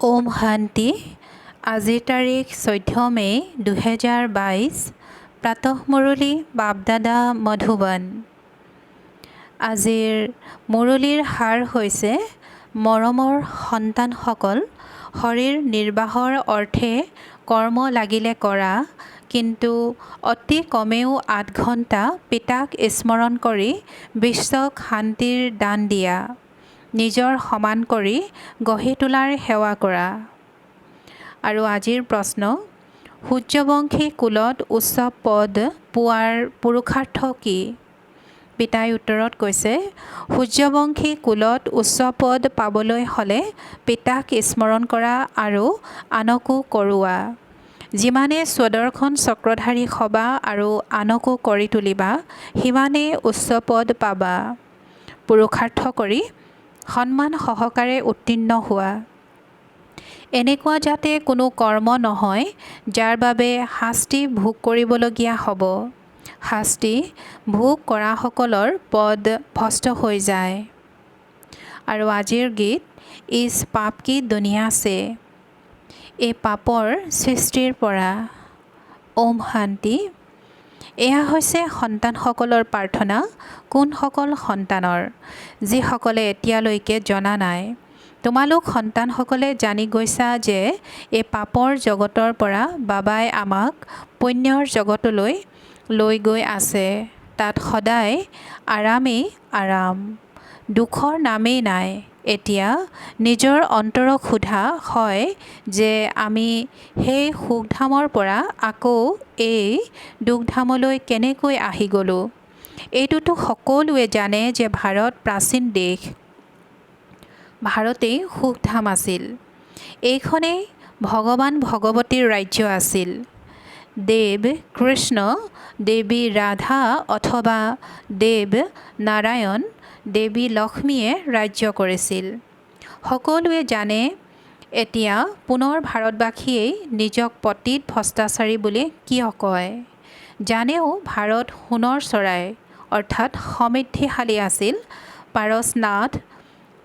ওম শান্তি। আজিৰ তাৰিখ 14 মে 2022। প্ৰাতঃমুৰলী বাপদাদা মধুবন। আজিৰ মুৰলীৰ সাৰ হৈছে মৰমৰ সন্তানসকল, শৰীৰ নিৰ্বাহৰ অৰ্থে কৰ্ম লাগিলে কৰা, কিন্তু অতি কমেও 8 ঘণ্টা পিতাক স্মৰণ কৰি বিশ্বক শান্তিৰ দান দিয়া, নিজৰ সমান কৰি গঢ়ি তোলাৰ সেৱা কৰা। আৰু আজিৰ প্ৰশ্ন, সূৰ্যবংশী কুলত উচ্চ পদ পোৱাৰ পুৰুষাৰ্থ কি? পিতাই উত্তৰত কৈছে, সূৰ্যবংশী কুলত উচ্চ পদ পাবলৈ হ'লে পিতাক স্মৰণ কৰা আৰু আনকো কৰোৱা। যিমানে স্বদৰ্শন চক্ৰধাৰী হবা আৰু আনকো কৰি তুলিবা, সিমানেই উচ্চ পদ পাবা। পুৰুষাৰ্থ কৰি সন্মান সহকাৰে উত্তীৰ্ণ হোৱা। এনেকুৱা যাতে কোনো কৰ্ম নহয় যাৰ বাবে শাস্তি ভোগ কৰিবলগীয়া হ'ব। শাস্তি ভোগ কৰাসকলৰ পদ ভস্ত হৈ যায়। আৰু আজিৰ গীত, ইছ পাপ কি দুনিয়া ছে, এই পাপৰ সৃষ্টিৰ পৰা। ওম শান্তি। এয়া হৈছে সন্তানসকলৰ প্ৰাৰ্থনা। কোনসকল সন্তানৰ? যিসকলে এতিয়ালৈকে জনা নাই। তোমালোক সন্তানসকলে জানি গৈছা যে এই পাপৰ জগতৰ পৰা বাবাই আমাক পুণ্যৰ জগতলৈ লৈ গৈ আছে। তাত সদায় আৰামেই আৰাম, দুখৰ নামেই নাই। এতিয়া নিজৰ অন্তৰক সোধা হয় যে আমি সেই সুখধামৰ পৰা আকৌ এই দুখধামলৈ কেনেকৈ আহি গ'লোঁ। এইটোতো সকলোৱে জানে যে ভাৰত প্ৰাচীন দেশ। ভাৰতেই সুখধাম আছিল। এইখনেই ভগৱান ভগৱতীৰ ৰাজ্য আছিল। দেৱ কৃষ্ণ, দেৱী ৰাধা অথবা দেৱ নাৰায়ণ, দেৱী লক্ষ্মীয়ে ৰাজ্য কৰিছিল। সকলোৱে জানে। এতিয়া পুনৰ ভাৰতবাসীয়েই নিজক পতিত ভ্ৰষ্টাচাৰী বুলি কিয় কয়? জানেও ভাৰত সোণৰ চৰাই অৰ্থাৎ সমৃদ্ধিশালী আছিল।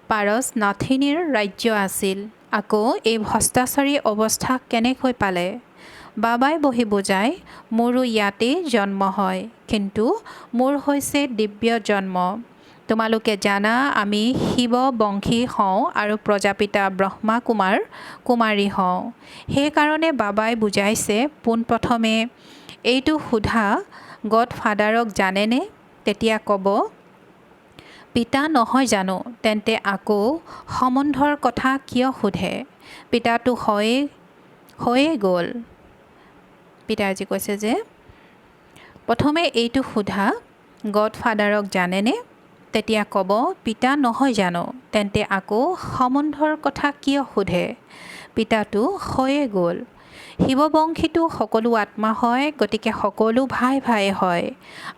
পাৰসনাথিনীৰ ৰাজ্য আছিল। আকৌ এই ভ্ৰষ্টাচাৰী অৱস্থা কেনেকৈ পালে? বাবাই বহি বুজায়, মোৰো ইয়াতেই জন্ম হয়, কিন্তু মোৰ হৈছে দিব্য জন্ম। তোমালোকে জানা আমি শিৱ বংশী হওঁ আৰু প্ৰজাপিতা ব্ৰহ্মা কুমাৰী হওঁ। সেইকাৰণে বাবাই বুজাইছে, পোনপ্ৰথমে এইটো সোধা গডফাদাৰক জানেনে? তেতিয়া ক'ব, পিতা নহয় জানো? তেন্তে আকৌ সম্বন্ধৰ কথা কিয় সোধে? পিতাটো হৈয়ে গ'ল। পিতাজী কৈছে যে প্ৰথমে এইটো সোধা গডফাদাৰক জানেনে? তেতিয়া ক'ব, পিতা নহয় জানো? তেন্তে আকৌ সম্বন্ধৰ কথা কিয় সোধে? পিতাটো হৈয়ে গ'ল। শিৱবংশীটো সকলো আত্মা হয়, গতিকে সকলো ভাই ভাই হয়।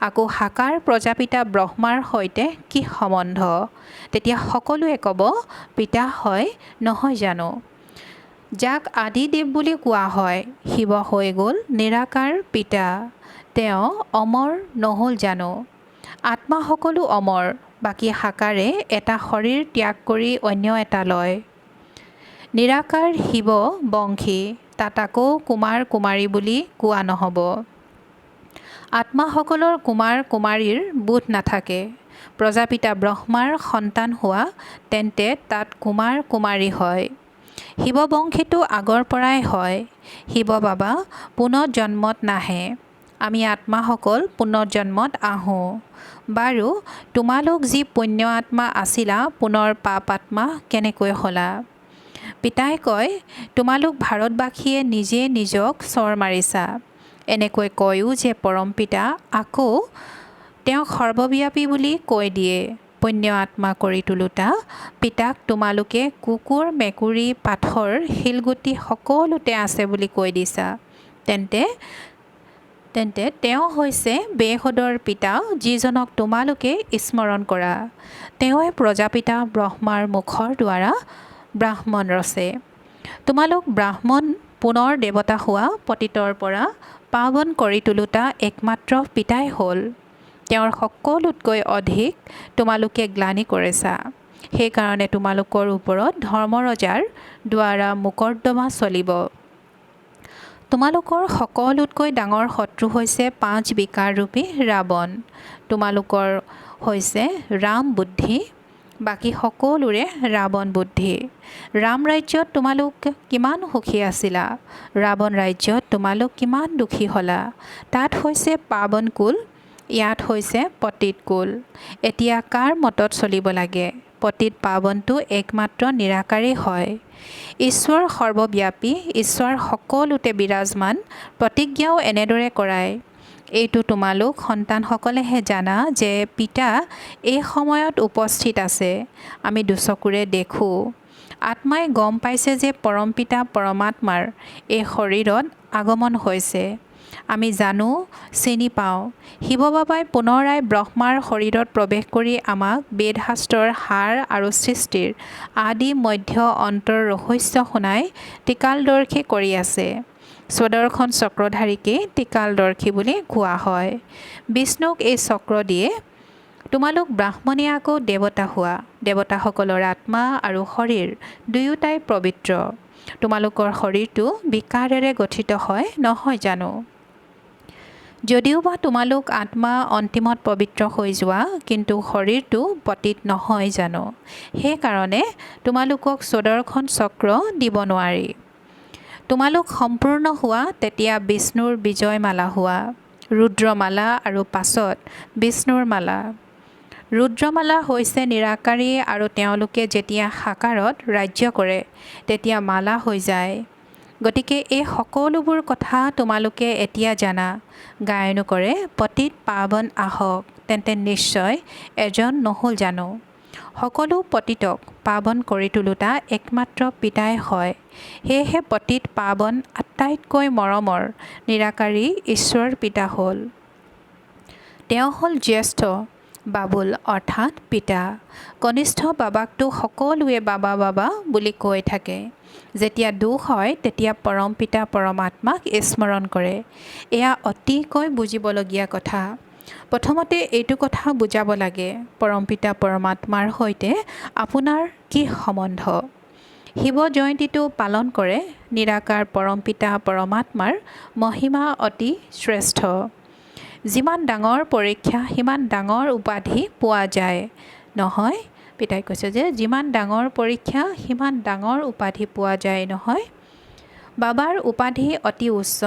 আকৌ সাকাৰ প্ৰজাপিতা ব্ৰহ্মাৰ সৈতে কি সম্বন্ধ? তেতিয়া সকলোৱে ক'ব, পিতা হয় নহয় জানো? যাক আদি দেৱ বুলি কোৱা হয়। শিৱ হৈ গ'ল নিৰাকাৰ পিতা। তেওঁ অমৰ নহ'ল জানো? আত্মা সকলো অমৰ, বাকী সাকাৰে এটা শৰীৰ ত্যাগ কৰি অন্য এটা লয়। নিৰাকাৰ শিৱ বংশী, তাত আকৌ কুমাৰ কুমাৰী বুলি কোৱা নহ'ব। আত্মাসকলৰ কুমাৰ কুমাৰীৰ বোধ নাথাকে। প্ৰজাপিতা ব্ৰহ্মাৰ সন্তান হোৱা, তেন্তে তাত কুমাৰ কুমাৰী হয়। শিৱবংশীটো আগৰ পৰাই হয়। শিৱ বাবা পুনৰ্জন্মত নাহে। আমি আত্মাসকল পুনৰ্জন্মত আহোঁ। বাৰু তোমালোক যি পুণ্য আত্মা আছিলা, পুনৰ পাপ আত্মা কেনেকৈ হ'লা? পিতাই কয়, তোমালোক ভাৰতবাসীয়ে নিজে নিজক চৰ মাৰিছা। এনেকৈ কয়ো যে পৰমপিতা, আকৌ তেওঁক সৰ্বব্যাপী বুলি কৈ দিয়ে। পুণ্য আত্মা কৰি তোলোতা পিতাক তোমালোকে কুকুৰ মেকুৰী পাথৰ শিলগুটি সকলোতে আছে বুলি কৈ দিছা। তেন্তে তেওঁ হৈছে বেহদৰ পিতা, যিজনক তোমালোকে স্মৰণ কৰা। তেওঁৱে প্ৰজাপিতা ব্ৰহ্মাৰ মুখৰ দ্বাৰা ব্ৰাহ্মণ ৰচে। তোমালোক ব্ৰাহ্মণ পুনৰ দেৱতা হোৱা, পতিতৰ পৰা পাৱন কৰি তোলোতা একমাত্ৰ পিতাই হ'ল। তেওঁৰ সকলোতকৈ অধিক তোমালোকে গ্লানি কৰিছা। সেইকাৰণে তোমালোকৰ ওপৰত ধৰ্মৰজাৰ দ্বাৰা মোকৰ্দমা চলিব। তোমালোকৰ সকলোতকৈ ডাঙৰ শত্ৰু হৈছে 5 বিকাৰৰূপী ৰাৱণ। তোমালোকৰ হৈছে ৰাম বুদ্ধি, বাকী সকলোৰে ৰাৱণ বুদ্ধি। ৰাম ৰাজ্যত তোমালোক কিমান সুখী আছিলা, ৰাৱণ ৰাজ্যত তোমালোক কিমান দুখী হ'লা। তাত হৈছে পাৱন কুল, ইয়াত হৈছে পতিত কুল। এতিয়া কাৰ মতত চলিব লাগে? পতিত পাৱনটো একমাত্ৰ নিৰাকাৰেই হয়। ঈশ্বৰ সৰ্বব্যাপী, ঈশ্বৰ সকলোতে বিৰাজমান, প্ৰতিজ্ঞাও এনেদৰে কৰায়। এইটো তোমালোক সন্তানসকলেহে জানা যে পিতা এই সময়ত উপস্থিত আছে। আমি দুচকুৰে দেখোঁ। আত্মাই গম পাইছে যে পৰমপিতা পৰমাত্মাৰ এই শৰীৰত আগমন হৈছে। আমি জানো, চিনি পাওঁ। শিৱ বাবাই পুনৰাই ব্ৰহ্মাৰ শৰীৰত প্ৰৱেশ কৰি আমাক বেদশাস্ত্ৰৰ সাৰ আৰু সৃষ্টিৰ আদি মধ্য অন্তৰ ৰহস্য শুনাই ত্ৰিকালদৰ্শী কৰি আছে। স্বদৰ্শন চক্ৰধাৰীকে ত্ৰিকালদৰ্শী বুলি কোৱা হয়। বিষ্ণুক এই চক্ৰ দিয়ে তোমালোক ব্ৰাহ্মণে আকৌ দেৱতা হোৱা। দেৱতাসকলৰ আত্মা আৰু শৰীৰ দুয়োটাই পবিত্ৰ। তোমালোকৰ শৰীৰটো বিকাৰেৰে গঠিত হয় নহয় জানো? যদিওবা তোমালোক আত্মা অন্তিমত পবিত্ৰ হৈ যোৱা, কিন্তু শৰীৰটো পতিত নহয় জানো? সেইকাৰণে তোমালোকক স্বদৰ্শন চক্ৰ দিব নোৱাৰি। তোমালোক সম্পূৰ্ণ হোৱা তেতিয়া বিষ্ণুৰ বিজয়মালা হোৱা, ৰুদ্ৰমালা আৰু পাছত বিষ্ণুৰ মালা। ৰুদ্ৰমালা হৈছে নিৰাকাৰী আৰু তেওঁলোকে যেতিয়া সাকাৰত ৰাজ্য কৰে তেতিয়া মালা হৈ যায়। গতিকে এই সকলোবোৰ কথা তোমালোকে এতিয়া জানা। গায়নো কৰে, পতিত পাৱন আহক, তেন্তে নিশ্চয় এজন নহ'ল জানো? সকলো পতিতক পাৱন কৰি তোলোতা একমাত্ৰ পিতাই হয়। সেয়েহে পতিত পাৱন আটাইতকৈ মৰমৰ নিৰাকাৰী ঈশ্বৰ পিতা হ'ল। তেওঁ হ'ল জ্যেষ্ঠ বাবুল অৰ্থাৎ পিতা। কনিষ্ঠ বাবাকতো সকলোৱে বাবা বাবা বুলি কৈ থাকে। যেতিয়া দুখ হয় তেতিয়া পৰমপিতা পৰমাত্মাক স্মৰণ কৰে। এয়া অতিকৈ বুজিবলগীয়া কথা। প্ৰথমতে এইটো কথা বুজাব লাগে, পৰমপিতা পৰমাত্মাৰ সৈতে আপোনাৰ কি সম্বন্ধ? শিৱ জয়ন্তীটো পালন কৰে। নিৰাকাৰ পৰমপিতা পৰমাত্মাৰ মহিমা অতি শ্ৰেষ্ঠ। যিমান ডাঙৰ পৰীক্ষা সিমান ডাঙৰ উপাধি পোৱা যায়, নহয়? পিতাই কৈছে যে যিমান ডাঙৰ পৰীক্ষা সিমান ডাঙৰ উপাধি পোৱা যায়, নহয়? বাবাৰ উপাধি অতি উচ্চ।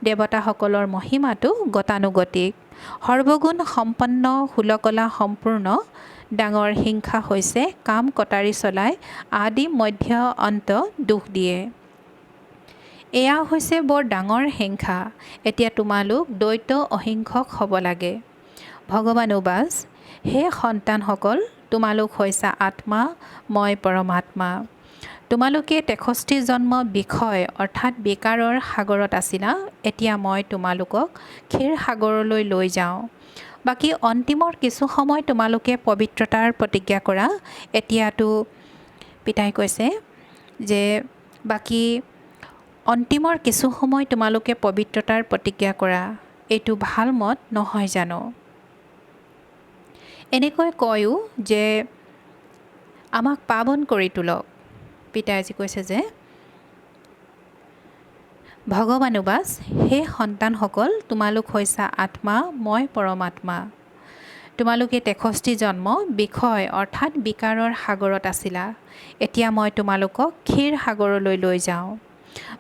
দেৱতাসকলৰ মহিমাটো গতানুগতিক। সৰ্বগুণ সম্পন্ন, ষোলকলা সম্পূৰ্ণ। ডাঙৰ হিংসা হৈছে কাম কটাৰী চলাই আদি মধ্য অন্ত দুখ দিয়ে। এয়া হৈছে বৰ ডাঙৰ হিংসা। এতিয়া তোমালোক দ্বৈত অহিংসক হ'ব লাগে। ভগৱান উবাচ, হে সন্তানসকল, তোমালোক হৈছা আত্মা, মই পৰমাত্মা। তোমালোকে 63 জন্ম বিষয় অৰ্থাৎ বিকাৰৰ সাগৰত আছিলা। এতিয়া মই তোমালোকক ক্ষীৰ সাগৰলৈ লৈ যাওঁ। বাকী অন্তিমৰ কিছু সময় তোমালোকে পবিত্ৰতাৰ প্ৰতিজ্ঞা কৰা। এতিয়াতো পিতাই কৈছে যে বাকী অন্তিমৰ কিছু সময় তোমালোকে পবিত্ৰতাৰ প্ৰতিজ্ঞা কৰা। এইটো ভাল মত নহয় জানো? এনেকৈ কয়ো যে আমাক পাৱন কৰি তোলক। পিতাই আজি কৈছে যে ভগৱান উবাচ, হে সন্তানসকল, তোমালোক হৈছা আত্মা, মই পৰমাত্মা। তোমালোকে 63 জন্ম বিষয় অৰ্থাৎ বিকাৰৰ সাগৰত আছিলা। এতিয়া মই তোমালোকক ক্ষীৰ সাগৰলৈ লৈ যাওঁ।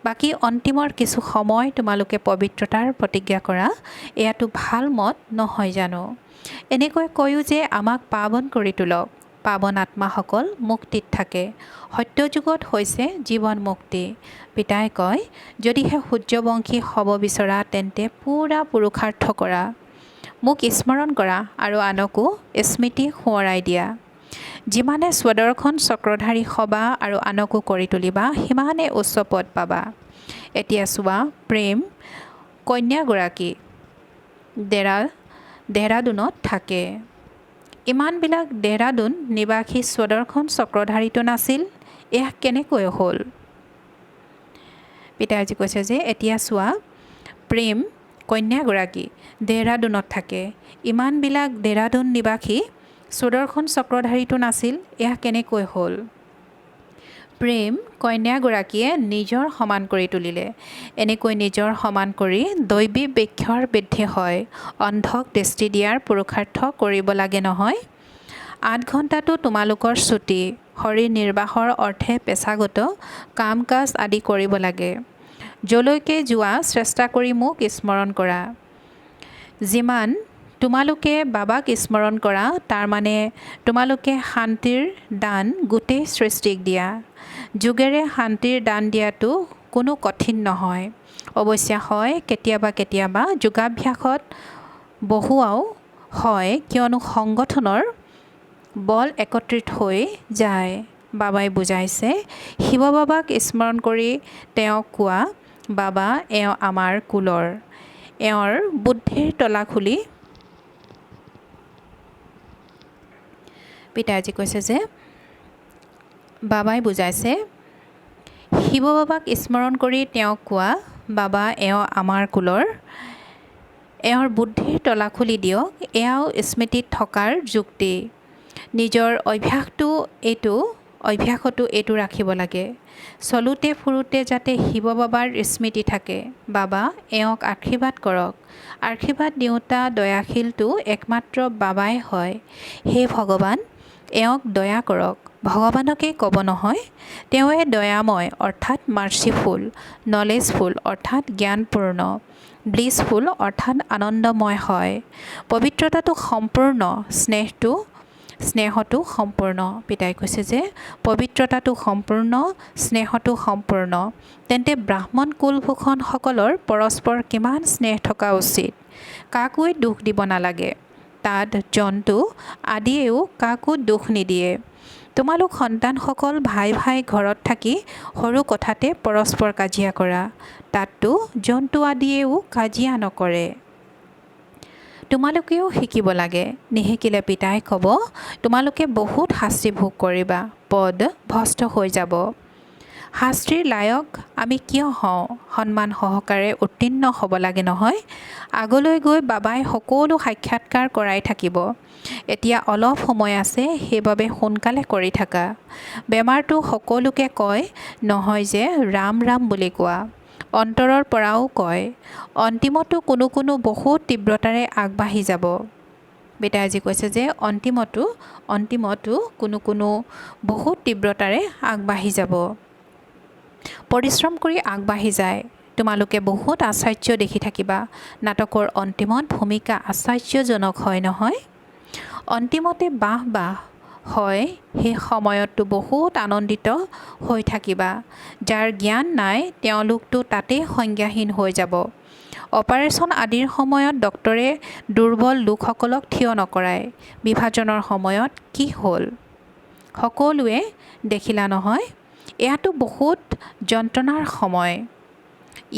বাকী অন্তিমৰ কিছু সময় তোমালোকে পবিত্ৰতাৰ প্ৰতিজ্ঞা কৰা। এয়াতো ভাল মত নহয় জানো? এনেকৈ কয়ো যে আমাক পাৱন কৰি তোলক। পাৱন আত্মাসকল মুক্তিত থাকে। সত্যযুগত হৈছে জীৱন মুক্তি। পিতাই কয়, যদিহে সূৰ্যবংশী হ'ব বিচৰা তেন্তে পূৰা পুৰুষাৰ্থ কৰা। মোক স্মৰণ কৰা আৰু আনকো স্মৃতি সোঁৱৰাই দিয়া। যিমানে স্বদৰ্শন চক্ৰধাৰী হ'বা আৰু আনকো কৰি তুলিবা, সিমানে উচ্চ পদ পাবা। এতিয়া চোৱা, প্ৰেম কন্যাগৰাকী দেহৰাদুনত থাকে। ইমানবিলাক দেহৰাদুন নিবাসী স্বদৰ্শন চক্ৰধাৰীটো নাছিল। এয়া কেনেকৈ হ'ল? পিতাজী কৈছে যে এতিয়া চোৱা, প্ৰেম কন্যাগৰাকী দেহৰাদুনত থাকে। ইমানবিলাক দেহৰাদুন নিবাসী সুদৰ্শন চক্ৰধাৰীটো নাছিল, এয়া কেনেকৈ হ'ল? প্ৰেম কন্যাগৰাকীয়ে নিজৰ সমান কৰি তুলিলে। এনেকৈ নিজৰ সমান কৰি দৈৱী বৃক্ষৰ বৃদ্ধি হয়। অন্ধক দৃষ্টি দিয়াৰ পুৰুষাৰ্থ কৰিব লাগে নহয়। 8 ঘণ্টাটো তোমালোকৰ ছুটি। শৰীৰ নিৰ্বাহৰ অৰ্থে পেছাগত কাম কাজ আদি কৰিব লাগে। যলৈকে যোৱা চেষ্টা কৰি মোক স্মৰণ কৰা। যিমান তোমালোকে বাবাক স্মৰণ কৰা, তাৰমানে তোমালোকে শান্তিৰ দান গোটেই সৃষ্টিক দিয়া। যোগেৰে শান্তিৰ দান দিয়াটো কোনো কঠিন নহয়। অৱশ্যে হয় কেতিয়াবা কেতিয়াবা যোগাভ্যাসত বহুৱাও হয়, কিয়নো সংগঠনৰ বল একত্ৰিত হৈ যায়। বাবাই বুজাইছে, শিৱ বাবাক স্মৰণ কৰি তেওঁক কোৱা, বাবা এওঁ আমাৰ কুলৰ। এওঁৰ বুদ্ধিৰ তলা খুলি পিতাজী কৈছে যে বাবাই বুজাইছে, শিৱ বাবাক স্মৰণ কৰি তেওঁক কোৱা, বাবা এওঁ আমাৰ কুলৰ। এওঁৰ বুদ্ধিৰ তলা খুলি দিয়ক। এয়াও স্মৃতিত থকাৰ যুক্তি। নিজৰ অভ্যাসতো এইটো ৰাখিব লাগে। চলোতে ফুৰোতে যাতে শিৱ বাবাৰ স্মৃতি থাকে। বাবা এওঁক আশীৰ্বাদ কৰক। আশীৰ্বাদ দিওঁতা দয়াশীলটো একমাত্ৰ বাবাই হয়। হে ভগৱান, এওঁক দয়া কৰক। ভগৱানকেই ক'ব নহয়। তেওঁৱে দয়াময় অৰ্থাৎ মাৰ্চিফুল, নলেজফুল অৰ্থাৎ জ্ঞানপূৰ্ণ, ব্লিছফুল অৰ্থাৎ আনন্দময় হয়। পবিত্ৰতাটো সম্পূৰ্ণ, স্নেহটো সম্পূৰ্ণ। পিতাই কৈছে যে পবিত্ৰতাটো সম্পূৰ্ণ, স্নেহটো সম্পূৰ্ণ। তেন্তে ব্ৰাহ্মণ কুলভূষণসকলৰ পৰস্পৰ কিমান স্নেহ থকা উচিত। কাকোৱে দুখ দিব নালাগে। তাত জন্তু আদিয়েও কাকো দুখ নিদিয়ে। তোমালোক সন্তানসকল ভাই ভাই ঘৰত থাকি সৰু কথাতে পৰস্পৰ কাজিয়া কৰা। তাততো জন্তু আদিয়েও কাজিয়া নকৰে। তোমালোকেও শিকিব লাগে। নিশিকিলে পিতাই ক'ব, তোমালোকে বহুত শাস্তি ভোগ কৰিবা, পদ ভ্ৰষ্ট হৈ যাব। শাস্তিৰ লায়ক আমি কিয় হওঁ? সন্মান সহকাৰে উত্তীৰ্ণ হ'ব লাগে নহয়। আগলৈ গৈ বাবাই সকলো সাক্ষাৎকাৰ কৰাই থাকিব। এতিয়া অলপ সময় আছে, সেইবাবে সোনকালে কৰি থাকা। বেমাৰটো সকলোকে কয় নহয় যে ৰাম ৰাম বুলি কোৱা, অন্তৰৰ পৰাও কয়। অন্তিমতো কোনো বহুত তীব্ৰতাৰে আগবাঢ়ি যাব। পিতাজী কৈছে যে অন্তিমতো কোনো বহুত তীব্ৰতাৰে আগবাঢ়ি যাব। পৰিশ্ৰম কৰি আগবাঢ়ি যায়। তোমালোকে বহুত আশ্চৰ্য দেখি থাকিবা। নাটকৰ অন্তিমত ভূমিকা আশ্চৰ্যজনক হয় নহয়। অন্তিমতে বাহ হয়, সেই সময়ততো বহুত আনন্দিত হৈ থাকিবা। যাৰ জ্ঞান নাই তেওঁলোকতো তাতেই সংজ্ঞাহীন হৈ যাব। অপাৰেশ্যন আদিৰ সময়ত ডক্তৰে দুৰ্বল লোকসকলক থিয় নকৰায়। বিভাজনৰ সময়ত কি হ'ল সকলোৱে দেখিলা নহয়। এয়াতো বহুত যন্ত্ৰণাৰ সময়।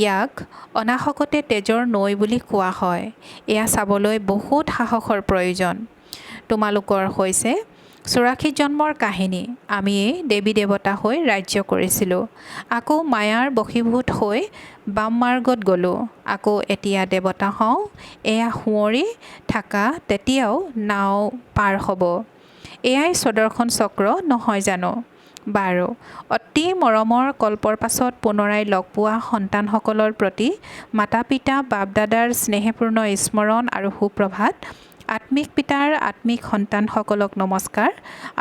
ইয়াক অনাহকতে তেজৰ নৈ বুলি কোৱা হয়। এয়া চাবলৈ বহুত সাহসৰ প্ৰয়োজন। তোমালোকৰ হৈছে 84 জন্মৰ কাহিনী। আমিয়েই দেৱী দেৱতা হৈ ৰাজ্য কৰিছিলোঁ। আকৌ মায়াৰ বশীভূত হৈ বাম মাৰ্গত গ'লোঁ। আকৌ এতিয়া দেৱতা হওঁ। এয়া সুঁৱৰি থাকা, তেতিয়াও নাও পাৰ হ'ব। এয়াই সুদৰ্শন চক্ৰ নহয় জানো? বাৰু, অতি মৰমৰ কল্পৰ পাছত পুনৰাই লগ পোৱা সন্তানসকলৰ প্ৰতি মাতা পিতা বাপ দাদাৰ স্নেহপূৰ্ণ স্মৰণ আৰু সুপ্ৰভাত। আত্মিক পিতাৰ আত্মিক সন্তানসকলক নমস্কাৰ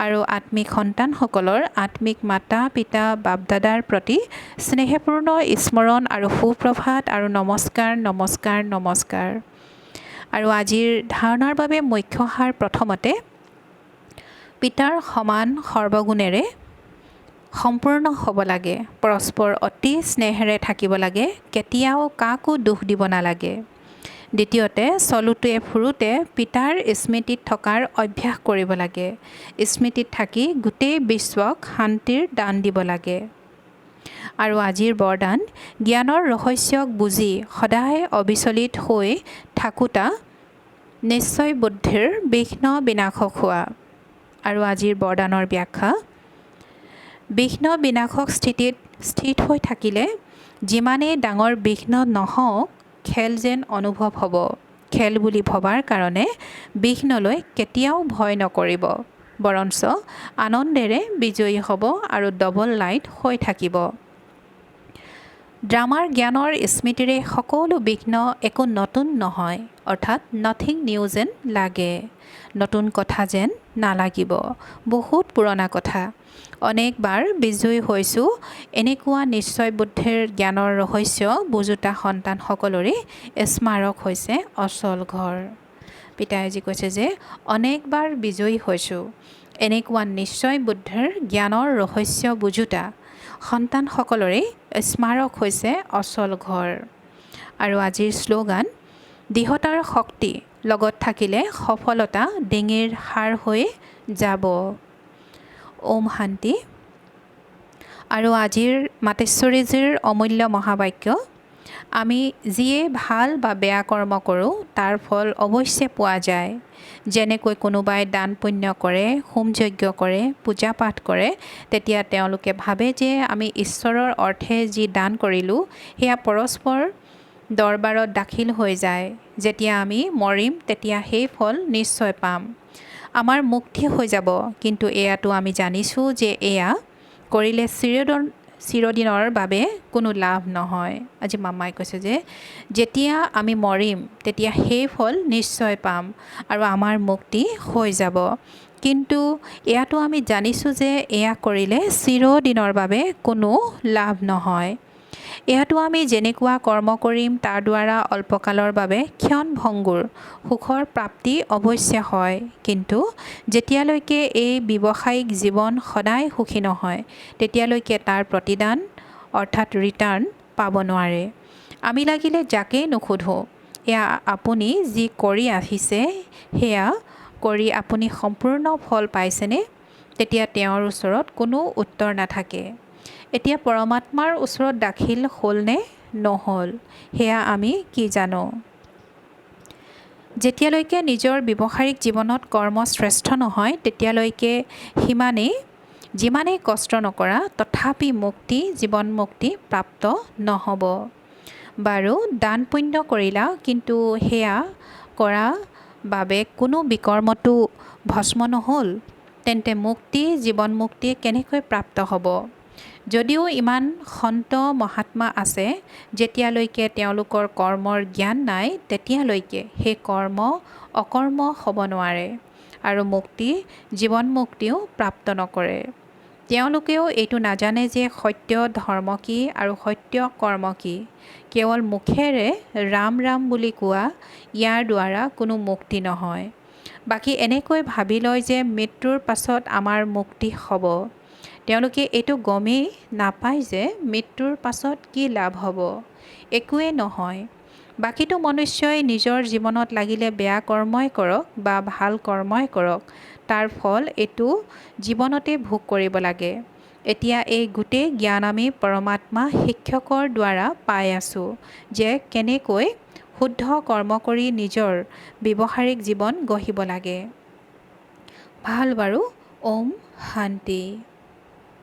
আৰু আত্মিক সন্তানসকলৰ আত্মিক মাতা পিতা বাপ দাদাৰ প্ৰতি স্নেহপূৰ্ণ স্মৰণ আৰু সুপ্ৰভাত আৰু নমস্কাৰ। আৰু আজিৰ ধাৰণাৰ বাবে মুখ্য সাৰ প্ৰথমতে, পিতাৰ সমান সৰ্বগুণেৰে সম্পূৰ্ণ হ'ব লাগে। পৰস্পৰ অতি স্নেহেৰে থাকিব লাগে। কেতিয়াও কাকো দুখ দিব নালাগে। দ্বিতীয়তে, চলোতে ফুৰোতে পিতাৰ স্মৃতিত থকাৰ অভ্যাস কৰিব লাগে। স্মৃতিত থাকি গোটেই বিশ্বক শান্তিৰ দান দিব লাগে। আৰু আজিৰ বৰদান, জ্ঞানৰ ৰহস্যক বুজি সদায় অবিচলিত হৈ থাকোঁতা নিশ্চয় বুদ্ধিৰ বিঘ্ন বিনাশক হোৱা। আৰু আজিৰ বৰদানৰ ব্যাখ্যা, বিঘ্ন বিনাশক স্থিতিত স্থিত হৈ থাকিলে যিমানেই ডাঙৰ বিঘ্ন নহওক খেল যেন অনুভৱ হ'ব। খেল বুলি ভবাৰ কাৰণে বিঘ্নলৈ কেতিয়াও ভয় নকৰিব, বৰঞ্চ আনন্দেৰে বিজয়ী হ'ব আৰু ডবল লাইট হৈ থাকিব। ড্ৰামাৰ জ্ঞানৰ স্মৃতিৰে সকলো বিঘ্ন একো নতুন নহয়, অৰ্থাৎ নাথিং নিউ যেন লাগে। নতুন কথা যেন নালাগিব, বহুত পুৰণা কথা। অনেকবাৰ বিজয়ী হৈছোঁ, এনেকুৱা নিশ্চয় বুদ্ধিৰ জ্ঞানৰ ৰহস্য বুজোতা সন্তানসকলৰে স্মাৰক হৈছে অচল ঘৰ। পিতাই আজি কৈছে যে অনেকবাৰ বিজয়ী হৈছোঁ, এনেকুৱা নিশ্চয় বুদ্ধিৰ জ্ঞানৰ ৰহস্য বুজোতা সন্তানসকলৰে স্মাৰক হৈছে অচল ঘৰ। আৰু আজিৰ শ্লোগান, দৃঢ়তাৰ শক্তি লগত থাকিলে সফলতা ডিঙিৰ সাৰ হৈ যাব। ওম শান্তি। আৰু আজিৰ মাতেশ্বৰীজীৰ অমূল্য মহাবাক্য, আমি যিয়ে ভাল বা বেয়া কৰ্ম কৰোঁ তাৰ ফল অৱশ্যে পোৱা যায়। যেনেকৈ কোনোবাই দান পুণ্য কৰে, হোম যজ্ঞ কৰে, পূজা পাঠ কৰে, তেতিয়া তেওঁলোকে ভাবে যে আমি ঈশ্বৰৰ অৰ্থে যি দান কৰিলোঁ সেয়া পৰস্পৰ দৰবাৰত দাখিল হৈ যায়। যেতিয়া আমি মৰিম তেতিয়া সেই ফল নিশ্চয় পাম, আমাৰ মুক্তি হৈ যাব। কিন্তু এয়াতো আমি জানিছোঁ যে এয়া কৰিলে চিৰদিনৰ বাবে কোনো লাভ নহয়। আজি মামাই কৈছে যে যেতিয়া আমি মৰিম তেতিয়া সেই ফল নিশ্চয় পাম আৰু আমাৰ মুক্তি হৈ যাব। কিন্তু এয়াতো আমি জানিছোঁ যে এয়া কৰিলে চিৰদিনৰ বাবে কোনো লাভ নহয়। এয়াতো আমি যেনেকুৱা কৰ্ম কৰিম তাৰ দ্বাৰা অল্পকালৰ বাবে ক্ষণভংগুৰ সুখৰ প্ৰাপ্তি অৱশ্যে হয়, কিন্তু যেতিয়ালৈকে এই ব্যৱসায়িক জীৱন সদায় সুখী নহয় তেতিয়ালৈকে তাৰ প্ৰতিদান অৰ্থাৎ ৰিটাৰ্ণ পাব নোৱাৰে। আমি লাগিলে যাকেই নুসুধোঁ, এয়া আপুনি যি কৰি আহিছে সেয়া কৰি আপুনি সম্পূৰ্ণ ফল পাইছেনে, তেতিয়া তেওঁৰ ওচৰত কোনো উত্তৰ নাথাকে। এতিয়া পৰমাত্মাৰ ওচৰত দাখিল হ'লনে নহ'ল সেয়া আমি কি জানো। যেতিয়ালৈকে নিজৰ ব্যৱহাৰিক জীৱনত কৰ্ম শ্ৰেষ্ঠ নহয় তেতিয়ালৈকে যিমানেই কষ্ট নকৰা তথাপি মুক্তি, জীৱন মুক্তি প্ৰাপ্ত নহ'ব। বাৰু দান পুণ্য কৰিলা, কিন্তু সেয়া কৰা বাবে কোনো বিকৰ্মটো ভস্ম নহ'ল, তেন্তে মুক্তি, জীৱন মুক্তি কেনেকৈ প্ৰাপ্ত হ'ব। যদিও ইমান সন্ত মহাত্মা আছে, যেতিয়ালৈকে তেওঁলোকৰ কৰ্মৰ জ্ঞান নাই তেতিয়ালৈকে সেই কৰ্ম অকৰ্ম হ'ব নোৱাৰে আৰু মুক্তি, জীৱন মুক্তিও প্ৰাপ্ত নকৰে। তেওঁলোকেও এইটো নাজানে যে সত্য ধৰ্ম কি আৰু সত্য কৰ্ম কি। কেৱল মুখেৰে ৰাম ৰাম বুলি কোৱা, ইয়াৰ দ্বাৰা কোনো মুক্তি নহয়। বাকী এনেকৈ ভাবি লয় যে মৃত্যুৰ পাছত আমাৰ মুক্তি হ'ব। তেওঁলোকে এইটো গমেই নাপায় যে মৃত্যুৰ পাছত কি লাভ হ'ব, একোৱেই নহয়। বাকীটো মনুষ্যই নিজৰ জীৱনত লাগিলে বেয়া কৰ্মই কৰক বা ভাল কৰ্মই কৰক, তাৰ ফল এইটো জীৱনতে ভোগ কৰিব লাগে। এতিয়া এই গোটেই জ্ঞান আমি পৰমাত্মা শিক্ষকৰ দ্বাৰা পাই আছোঁ যে কেনেকৈ শুদ্ধ কৰ্ম কৰি নিজৰ ব্যৱহাৰিক জীৱন গঢ়িব লাগে। ভাল বাৰু। ওম শান্তি।